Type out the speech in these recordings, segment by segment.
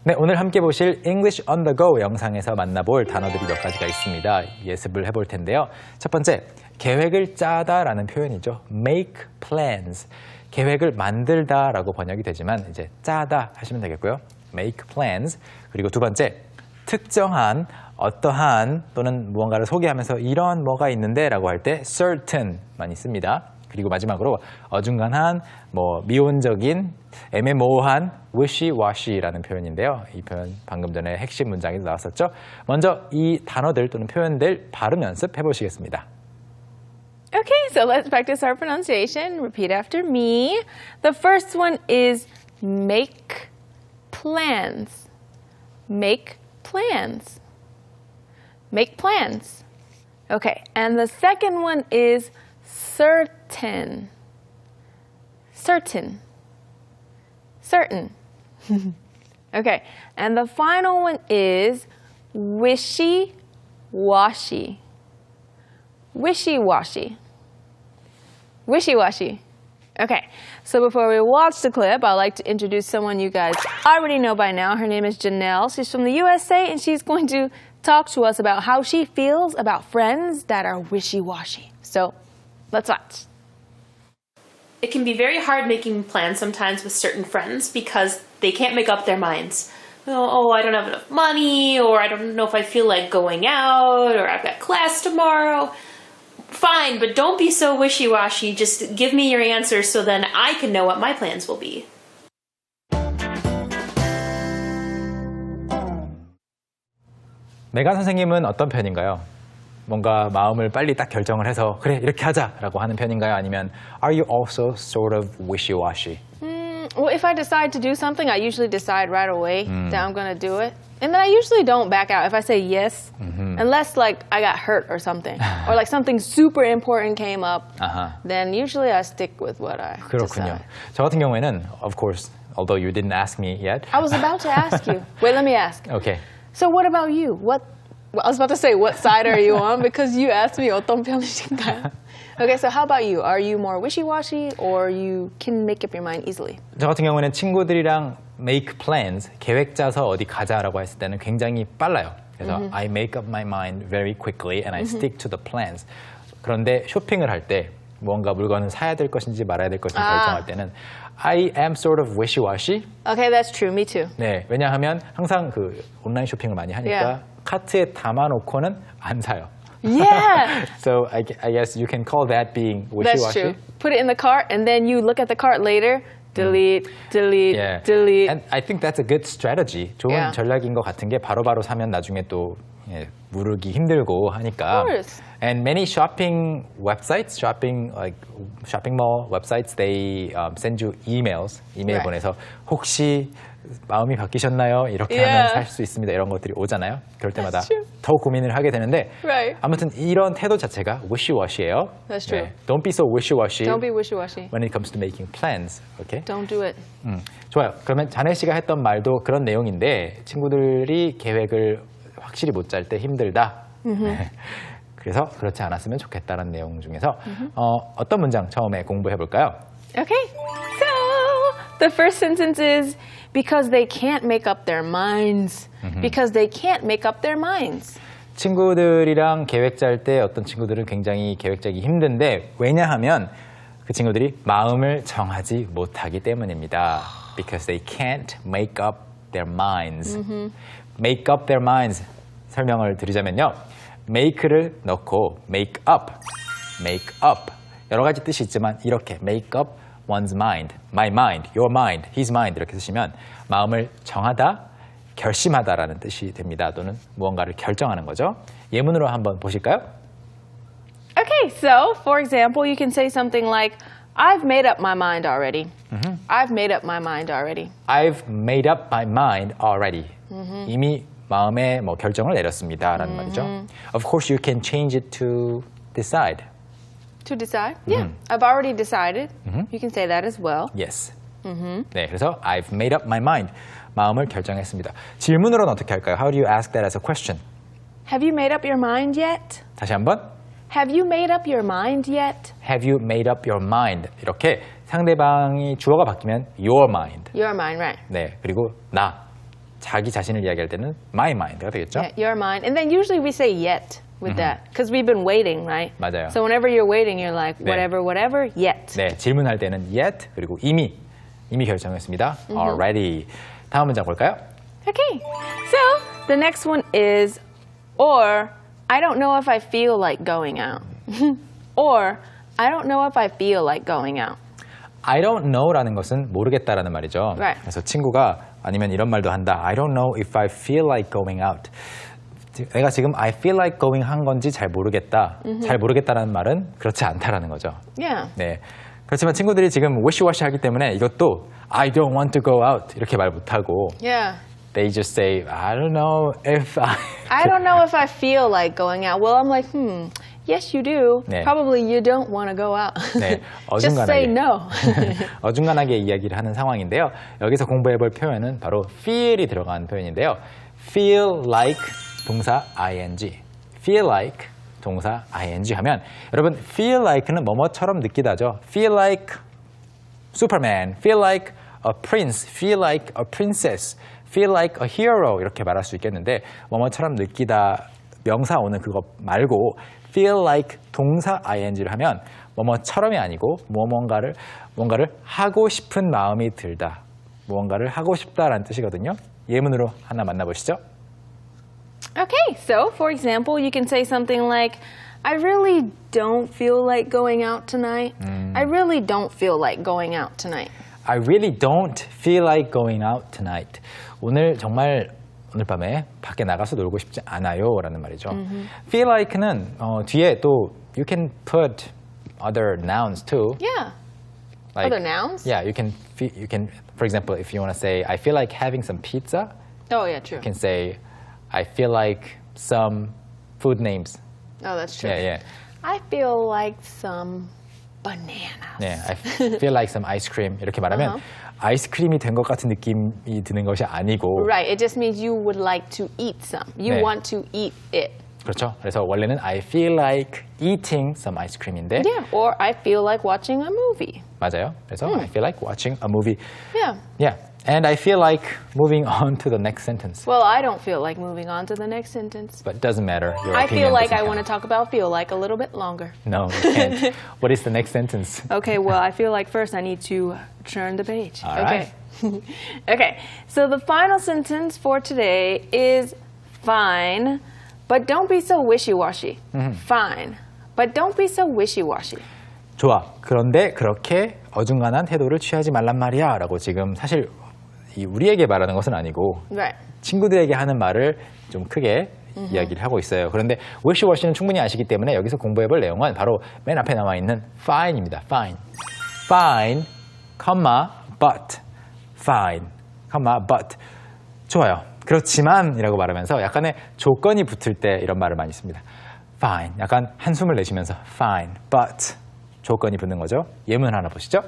네, 오늘 함께 보실 English on the go 영상에서 만나볼 단어들이 몇 가지가 있습니다. 예습을 해볼 텐데요. 첫 번째, 계획을 짜다라는 표현이죠. Make plans. 계획을 만들다라고 번역이 되지만 이제 짜다 하시면 되겠고요. Make plans. 그리고 두 번째, 특정한, 어떠한 또는 무언가를 소개하면서 이런 뭐가 있는데 라고 할 때 certain만 있습니다. 그리고 마지막으로 어중간한, 미온적인, 애매모호한 wishy-washy라는 표현인데요. 이 표현 방금 전에 핵심 문장에도 나왔었죠. 먼저 이 단어들 또는 표현들 발음 연습해 보시겠습니다. Okay, so let's practice our pronunciation. Repeat after me. The first one is make plans. Make plans. Make plans. Okay, and the second one is certain. Certain. Certain. Okay, and the final one is wishy-washy. Wishy-washy. Wishy-washy. Okay, so before we watch the clip, I'd like to introduce someone you guys already know by now. Her name is Janelle. She's from the USA, and she's going to talk to us about how she feels about friends that are wishy-washy. So, let's watch. It can be very hard making plans sometimes with certain friends because they can't make up their minds. Oh, I don't have enough money, or I don't know if I feel like going out, or I've got class tomorrow. Fine, but don't be so wishy-washy. Just give me your answers so then I can know what my plans will be. 메간 선생님은 어떤 편인가요? 뭔가 마음을 빨리 딱 결정을 해서 그래 이렇게 하자라고 하는 편인가요? 아니면 Are you also sort of wishy-washy? Well, if I decide to do something, I usually decide right away that I'm going to do it. And then I usually don't back out if I say yes, unless like I got hurt or something, or like something super important came up, then usually I stick with what I 그렇군요. decide. 저 같은 경우에는, of course, although you didn't ask me yet. I was about to ask you. Wait, let me ask. Okay. So what about you? I was about to say, what side are you on? Because you asked me 어떤 편이신가요? Okay, so how about you? Are you more wishy-washy or you can make up your mind easily? 저 같은 경우는 친구들이랑 make plans, 계획 짜서 어디 가자라고 했을 때는 굉장히 빨라요. 그래서 I make up my mind very quickly and I stick to the plans. 그런데 쇼핑을 할 때 무언가 물건을 사야 될 것인지 말아야 될 것인지 결정할 때는 I am sort of wishy-washy. Okay, that's true. Me too. 네, 왜냐하면 항상 그 온라인 쇼핑을 많이 하니까 카트에 담아놓고는 안 사요. Yeah. So I guess you can call that being That's wishy-washy. true. Put it in the cart and then you look at the cart later. Delete, delete, delete. And I think that's a good strategy. 좋은 전략인 것 같은 게 바로바로 사면 나중에 또 무르기 힘들고 하니까. Of course. And many shopping websites, shopping mall websites, they send you emails. 이메일 Right. 보내서 혹시 마음이 바뀌셨나요? 이렇게 하면 살 수 있습니다. 이런 것들이 오잖아요. 그럴 때마다 더 고민을 하게 되는데 Right. 아무튼 이런 태도 자체가 wishy-washy예요. That's true. Don't be so wishy-washy Don't be wishy-washy. when it comes to making plans. Okay? Don't do it. 좋아요. 그러면 자네 씨가 했던 말도 그런 내용인데 친구들이 계획을 확실히 못 짤 때 힘들다. 그래서 그렇지 않았으면 좋겠다는 내용 중에서 어떤 문장 처음에 공부해 볼까요? Okay. So, the first sentence is because they can't make up their minds. Because they can't make up their minds. 친구들이랑 계획 짤 때 어떤 친구들은 굉장히 계획 짜기 힘든데 왜냐하면 그 친구들이 마음을 정하지 못하기 때문입니다. Because they can't make up their minds. Make up their minds. 설명을 드리자면요. make를 넣고 make up. 여러 가지 뜻이 있지만 이렇게 make up one's mind, my mind, your mind, his mind 이렇게 쓰시면 마음을 정하다, 결심하다라는 뜻이 됩니다. 또는 무언가를 결정하는 거죠. 예문으로 한번 보실까요? Okay, so for example, you can say something like, I've made up my mind already. I've made up my mind already. I've made up my mind already. 이미 마음에 결정을 내렸습니다라는 말이죠. Of course, you can change it to decide. To decide? Yeah, I've already decided. You can say that as well. Yes. 네, 그래서 I've made up my mind. 마음을 결정했습니다. 질문으로는 어떻게 할까요? How do you ask that as a question? Have you made up your mind yet? 다시 한번. Have you made up your mind yet? Have you made up your mind? 이렇게 상대방이 주어가 바뀌면 your mind. Your mind, right. 네, 그리고 나. 자기 자신을 이야기할 때는 my mind가 되겠죠? Yeah, your mind. And then usually we say yet with that because we've been waiting, right? 맞아요. So whenever you're waiting, you're like whatever, whatever, yet. 네, 질문할 때는 yet 그리고 이미 결정했습니다. Already. 다음 문장 볼까요? Okay. So the next one is, or I don't know if I feel like going out. Or I don't know if I feel like going out. I don't know라는 것은 모르겠다라는 말이죠. Right. 그래서 친구가 아니면 이런 말도 한다. I don't know if I feel like going out. 내가 지금 I feel like going 한 건지 잘 모르겠다. 잘 모르겠다라는 말은 그렇지 않다라는 거죠. Yeah. 네. 그렇지만 친구들이 지금 wishy-washy 하기 때문에 이것도 I don't want to go out 이렇게 말 못하고 Yeah. They just say I don't know if I don't know if I feel like going out. Well, I'm like, yes, you do. 네. Probably you don't want to go out. 네, Just say no. 어중간하게 이야기를 하는 상황인데요. 여기서 공부해볼 표현은 바로 feel이 들어간 표현인데요. feel like 동사 ing. feel like 동사 ing 하면 여러분 feel like는 뭐뭐처럼 느끼다죠. feel like Superman, feel like a prince, feel like a princess, feel like a hero 이렇게 말할 수 있겠는데 뭐뭐처럼 느끼다 명사 오는 그거 말고 feel like 동사 ing를 하면 뭐뭐처럼이 아니고 뭔가를 하고 싶은 마음이 들다. 무언가를 하고 싶다라는 뜻이거든요. 예문으로 하나 만나보시죠. Okay, so for example, you can say something like, I really don't feel like going out tonight. I really don't feel like going out tonight. I really don't feel like going out tonight. 오늘 밤에 밖에 나가서 놀고 싶지 않아요 라는 말이죠. feel like는 뒤에 또 you can put other nouns too. Yeah. Like, Other nouns? Yeah, you can, for example, if you want to say, I feel like having some pizza, Oh, yeah, true. you can say, I feel like some food names. Oh, that's true. Yeah. I feel like some bananas. 네, I feel like some ice cream. 이렇게 말하면 아이스크림이 된 것 같은 느낌이 드는 것이 아니고 Right, it just means you would like to eat some. You 네. want to eat it. 그렇죠. 그래서 원래는 I feel like eating some ice cream인데 Yeah, or I feel like watching a movie. 맞아요. 그래서 I feel like watching a movie. Yeah. Yeah. And I feel like moving on to the next sentence. Well, I don't feel like moving on to the next sentence. But it doesn't matter. Your I opinion feel like doesn't I want to count. talk about feel like a little bit longer. No, you can't. What is the next sentence? Okay, well, I feel like first I need to turn the page. All okay. Okay, so the final sentence for today is fine, but don't be so wishy-washy. Fine, but don't be so wishy-washy. 좋아. 그런데 그렇게 어중간한 태도를 취하지 말란 말이야. 라고 지금 사실 우리에게 말하는 것은 아니고 Right. 친구들에게 하는 말을 좀 크게 이야기를 하고 있어요. 그런데 wishy-washy는 충분히 아시기 때문에 여기서 공부해볼 내용은 바로 맨 앞에 나와 있는 fine입니다. fine. fine, but. fine, but. 좋아요. 그렇지만 이라고 말하면서 약간의 조건이 붙을 때 이런 말을 많이 씁니다. fine, 약간 한숨을 내쉬면서 fine, but 조건이 붙는 거죠. 예문 하나 보시죠.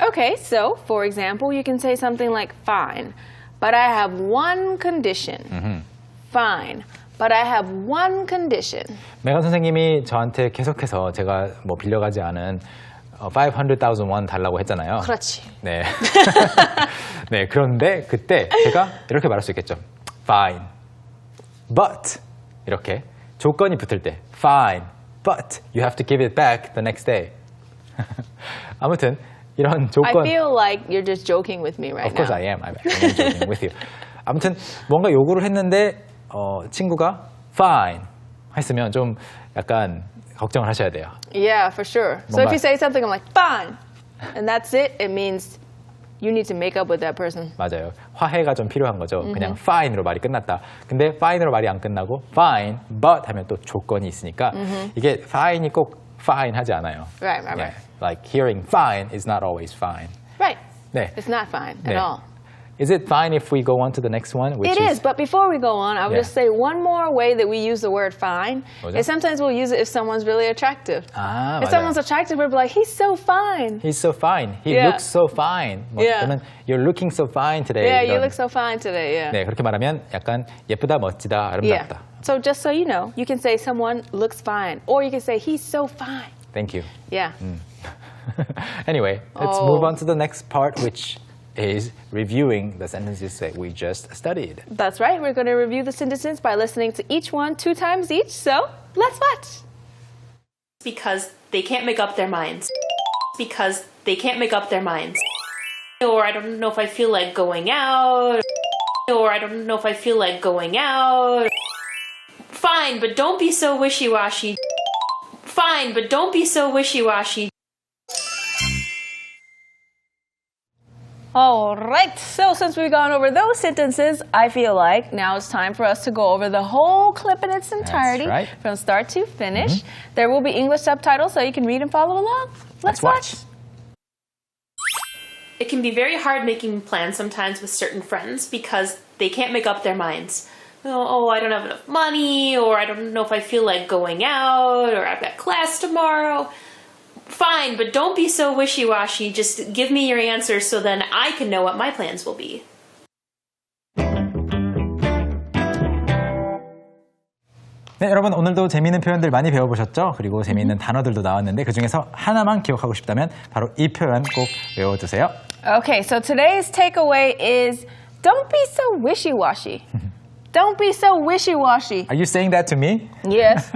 Okay, so for example, you can say something like fine, but I have one condition. Fine, but I have one condition. 메간 선생님이 저한테 계속해서 제가 뭐 빌려가지 않은 500,000 won 달라고 했잖아요. 그렇지. 네. 네, 그런데 그때 제가 이렇게 말할 수 있겠죠. Fine, but 이렇게 조건이 붙을 때 Fine, but you have to give it back the next day. 아무튼 이런 조건. I feel like you're just joking with me right Of course now. I am. I'm joking with you. 아무튼 뭔가 요구를 했는데 친구가 Fine 했으면 좀 약간 걱정을 하셔야 돼요. Yeah, for sure. So if you say something, I'm like, fine, and that's it, it means you need to make up with that person. 맞아요. 화해가 좀 필요한 거죠. 그냥 fine으로 말이 끝났다. 근데 fine으로 말이 안 끝나고 fine, but 하면 또 조건이 있으니까 이게 fine이 꼭 fine 하지 않아요. Right. Yeah. Like hearing fine is not always fine. Right. 네. It's not fine 네. at all. Is it fine if we go on to the next one? Which It is, but before we go on, I would Yeah. just say one more way that we use the word fine 뭐죠? is sometimes we'll use it if someone's really attractive. 아, If 맞아요. someone's attractive, we'll be like, he's so fine. He's so fine. He Yeah. looks so fine. 뭐 Yeah. 또는 you're looking so fine today. Yeah, you 이런. look so fine today, yeah. 네, 그렇게 말하면 약간 예쁘다, 멋지다, Yeah. 아름답다. So just so you know, you can say someone looks fine, or you can say he's so fine. Thank you. Yeah. Anyway, let's Oh. move on to the next part, which is reviewing the sentences that we just studied. That's right. We're going to review the sentences by listening to each one 2 times each. So let's watch. Because they can't make up their minds. Because they can't make up their minds. Or I don't know if I feel like going out. Or I don't know if I feel like going out. Fine, but don't be so wishy-washy. Fine, but don't be so wishy-washy. All right. So since we've gone over those sentences, I feel like now it's time for us to go over the whole clip in its entirety. That's right. From start to finish. There will be English subtitles so you can read and follow along. Let's watch. It can be very hard making plans sometimes with certain friends because they can't make up their minds. Oh, I don't have enough money, or I don't know if I feel like going out, or I've got class tomorrow. Fine, but don't be so wishy-washy. Just give me your answers so then I can know what my plans will be. 네, 여러분 오늘도 재미있는 표현들 많이 배워보셨죠? 그리고 재미있는 단어들도 나왔는데 그중에서 하나만 기억하고 싶다면 바로 이 표현 꼭 외워두세요. Okay, so today's takeaway is don't be so wishy-washy. Don't be so wishy-washy. Are you saying that to me? Yes.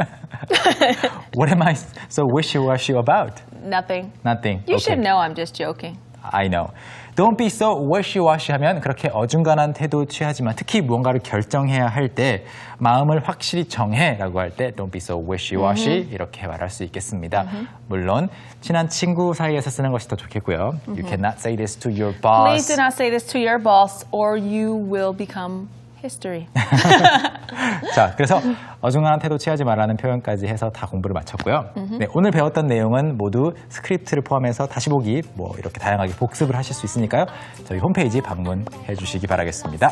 What am I so wishy-washy about? Nothing. Nothing. You Okay. should know I'm just joking. I know. Don't be so wishy-washy 하면 그렇게 어중간한 태도 취하지만 특히 무언가를 결정해야 할 때 마음을 확실히 정해라고 할 때 don't be so wishy-washy 이렇게 말할 수 있겠습니다. 물론 친한 친구 사이에서 쓰는 것이 더 좋겠고요. You cannot say this to your boss. Please do not say this to your boss or you will become history. 자, 그래서 어중간한 태도 취하지 말라는 표현까지 해서 다 공부를 마쳤고요. 네, 오늘 배웠던 내용은 모두 스크립트를 포함해서 다시 보기 뭐 이렇게 다양하게 복습을 하실 수 있으니까요. 저희 홈페이지 방문해 주시기 바라겠습니다.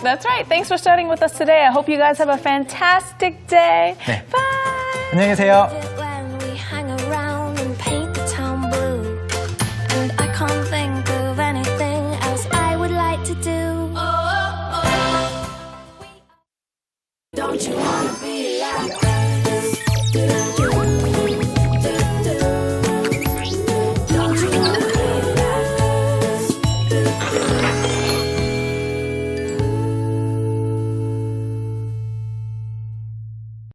That's right. Thanks for starting with us today. I hope you guys have a fantastic day. 네. Bye. 안녕히 계세요.